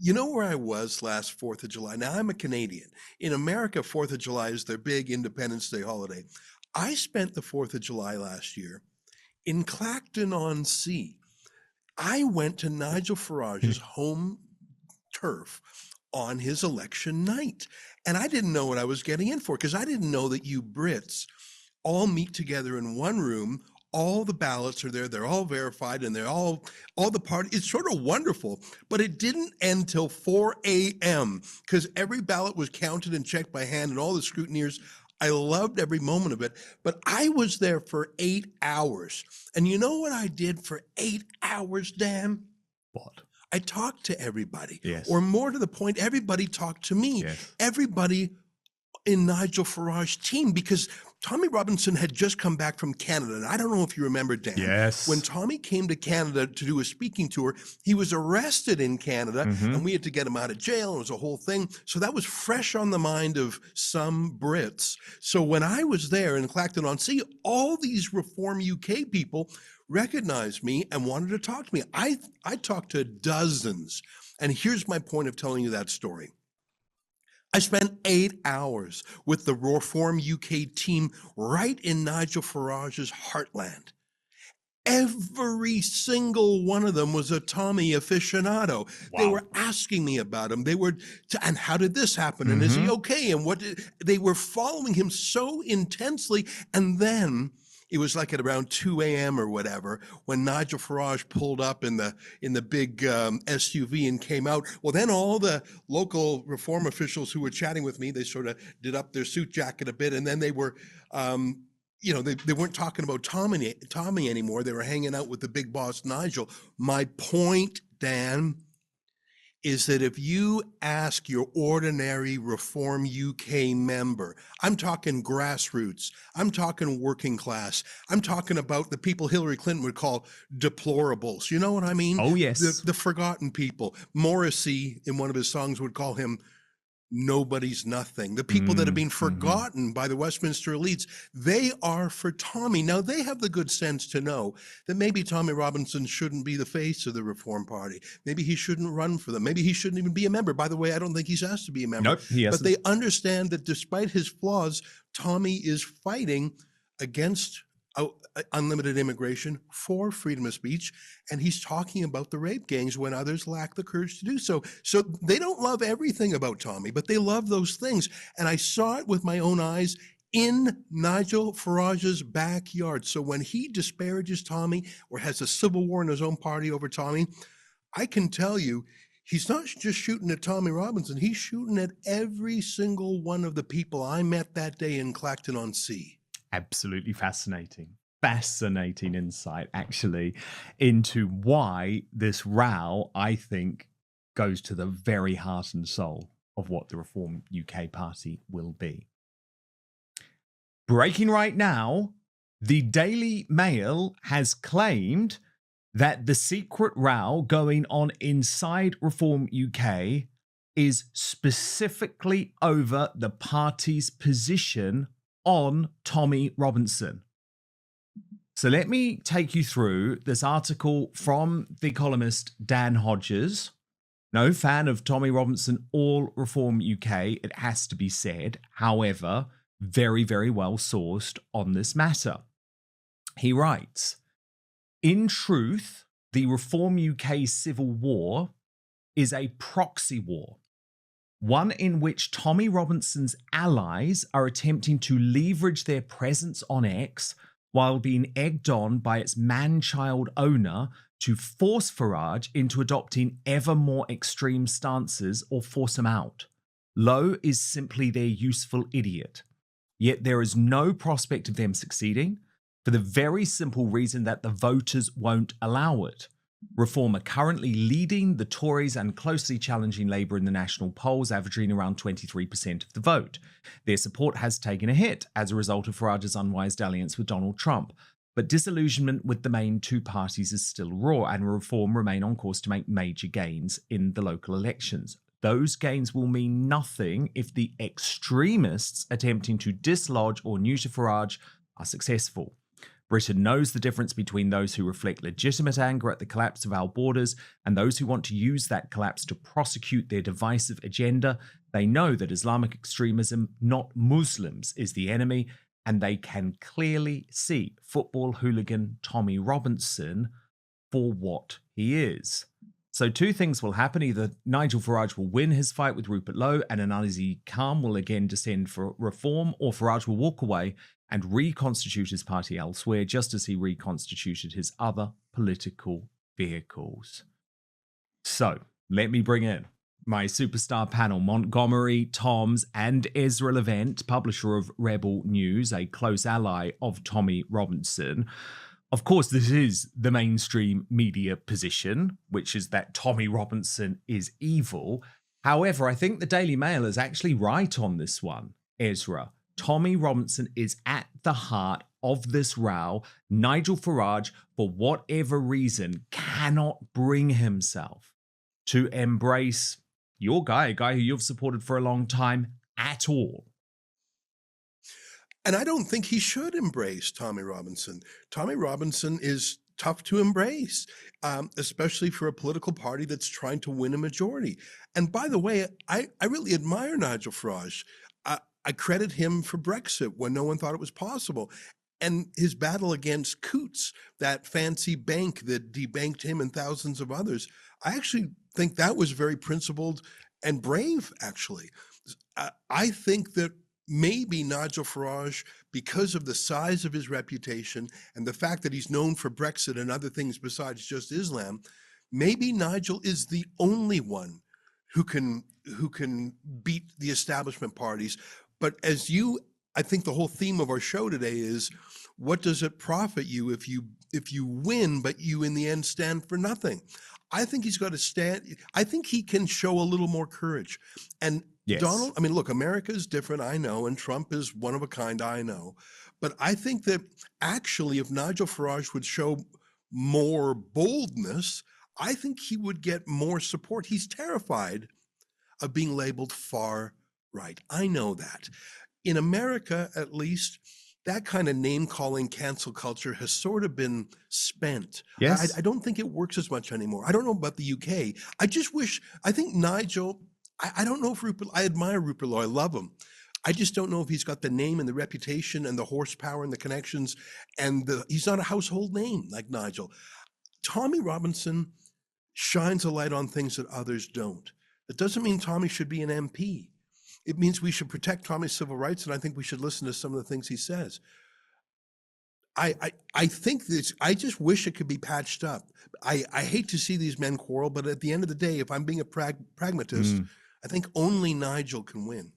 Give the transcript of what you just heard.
You know where I was last 4th of July? Now, I'm a Canadian. In America, 4th of July is their big Independence Day holiday. I spent the 4th of July last year in Clacton-on-Sea. I went to Nigel Farage's home turf on his election night. And I didn't know what I was getting in for because I didn't know that you Brits all meet together in one room. All the ballots are there. They're all verified and they're all the party. It's sort of wonderful, but it didn't end till 4 a.m. because every ballot was counted and checked by hand and all the scrutineers. I loved every moment of it, but I was there for 8 hours. And you know what I did for 8 hours, Dan? What? I talked to everybody. Yes. Or more to the point, everybody talked to me. Yes. Everybody in Nigel Farage's team, because Tommy Robinson had just come back from Canada. And I don't know if you remember, Dan. Yes. When Tommy came to Canada to do a speaking tour, he was arrested in Canada and we had to get him out of jail. It was a whole thing. So that was fresh on the mind of some Brits. So when I was there in Clacton-on-Sea, all these Reform UK people recognized me and wanted to talk to me. I talked to dozens. And here's my point of telling you that story. I spent 8 hours with the Reform UK team right in Nigel Farage's heartland. Every single one of them was a Tommy aficionado. Wow. They were asking me about him. They were, and how did this happen? And is he okay? And they were following him so intensely. And then it was like at around 2 a.m. or whatever, when Nigel Farage pulled up in the big SUV and came out. Well, then all the local Reform officials who were chatting with me, they sort of did up their suit jacket a bit, and then they were, they weren't talking about Tommy anymore. They were hanging out with the big boss, Nigel. My point, Dan, is that if you ask your ordinary Reform UK member, I'm talking grassroots, I'm talking working class, I'm talking about the people Hillary Clinton would call deplorables. You know what I mean? Oh, yes. The forgotten people. Morrissey, in one of his songs, would call him nobody's nothing. The people that have been forgotten by the Westminster elites, they are for Tommy. Now, they have the good sense to know that maybe Tommy Robinson shouldn't be the face of the Reform Party. Maybe he shouldn't run for them.Maybe he shouldn't even be a member. By the way, I don't think he's asked to be a member. Nope, he hasn't. But they understand that despite his flaws, Tommy is fighting against unlimited immigration, for freedom of speech, and he's talking about the rape gangs when others lack the courage to do so. So they don't love everything about Tommy, but they love those things. And I saw it with my own eyes in Nigel Farage's backyard. So when he disparages Tommy or has a civil war in his own party over Tommy, I can tell you, he's not just shooting at Tommy Robinson, he's shooting at every single one of the people I met that day in Clacton-on-Sea. Absolutely fascinating. Fascinating insight, actually, into why this row, I think, goes to the very heart and soul of what the Reform UK Party will be. Breaking right now, the Daily Mail has claimed that the secret row going on inside Reform UK is specifically over the party's position on Tommy Robinson. So let me take you through this article from the columnist Dan Hodges. No fan of Tommy Robinson or Reform UK, it has to be said. However, very, very well sourced on this matter. He writes, in truth, the Reform UK civil war is a proxy war, one in which Tommy Robinson's allies are attempting to leverage their presence on X while being egged on by its man-child owner to force Farage into adopting ever more extreme stances or force him out. Lowe is simply their useful idiot. Yet there is no prospect of them succeeding for the very simple reason that the voters won't allow it. Reform are currently leading the Tories and closely challenging Labour in the national polls, averaging around 23% of the vote. Their support has taken a hit as a result of Farage's unwise dalliance with Donald Trump, but disillusionment with the main two parties is still raw, and Reform remain on course to make major gains in the local elections. Those gains will mean nothing if the extremists attempting to dislodge or neuter Farage are successful. Britain knows the difference between those who reflect legitimate anger at the collapse of our borders and those who want to use that collapse to prosecute their divisive agenda. They know that Islamic extremism, not Muslims, is the enemy, and they can clearly see football hooligan Tommy Robinson for what he is. So two things will happen. Either Nigel Farage will win his fight with Rupert Lowe and Anazi Khan will again descend for reform, or Farage will walk away and reconstitute his party elsewhere, just as he reconstituted his other political vehicles. So let me bring in my superstar panel, Montgomery, Toms, and Ezra Levant, publisher of Rebel News, a close ally of Tommy Robinson. Of course, this is the mainstream media position, which is that Tommy Robinson is evil. However, I think the Daily Mail is actually right on this one, Ezra. Tommy Robinson is at the heart of this row. Nigel Farage, for whatever reason, cannot bring himself to embrace your guy, a guy who you've supported for a long time, at all. And I don't think he should embrace Tommy Robinson. Tommy Robinson is tough to embrace, especially for a political party that's trying to win a majority. And by the way, I really admire Nigel Farage. I credit him for Brexit when no one thought it was possible. And his battle against Coots, that fancy bank that debanked him and thousands of others, I actually think that was very principled and brave, actually. I think that maybe Nigel Farage, because of the size of his reputation and the fact that he's known for Brexit and other things besides just Islam, maybe Nigel is the only one who can beat the establishment parties. But I think the whole theme of our show today is, what does it profit you if you win, but you in the end stand for nothing? I think he's got to stand. I think he can show a little more courage. And yes. Donald, I mean, look, America is different, I know, and Trump is one of a kind, I know. But I think that actually, if Nigel Farage would show more boldness, I think he would get more support. He's terrified of being labeled far right. I know that. In America, at least, that kind of name-calling cancel culture has sort of been spent. Yes. I don't think it works as much anymore. I don't know about the UK. I think Nigel, I don't know if I admire Rupert Lowe, I love him. I just don't know if he's got the name and the reputation and the horsepower and the connections, and he's not a household name like Nigel. Tommy Robinson shines a light on things that others don't. That doesn't mean Tommy should be an MP. It means we should protect Tommy's civil rights, and I think we should listen to some of the things he says. I think this, I just wish it could be patched up. I hate to see these men quarrel, but at the end of the day, if I'm being a pragmatist, I think only Nigel can win.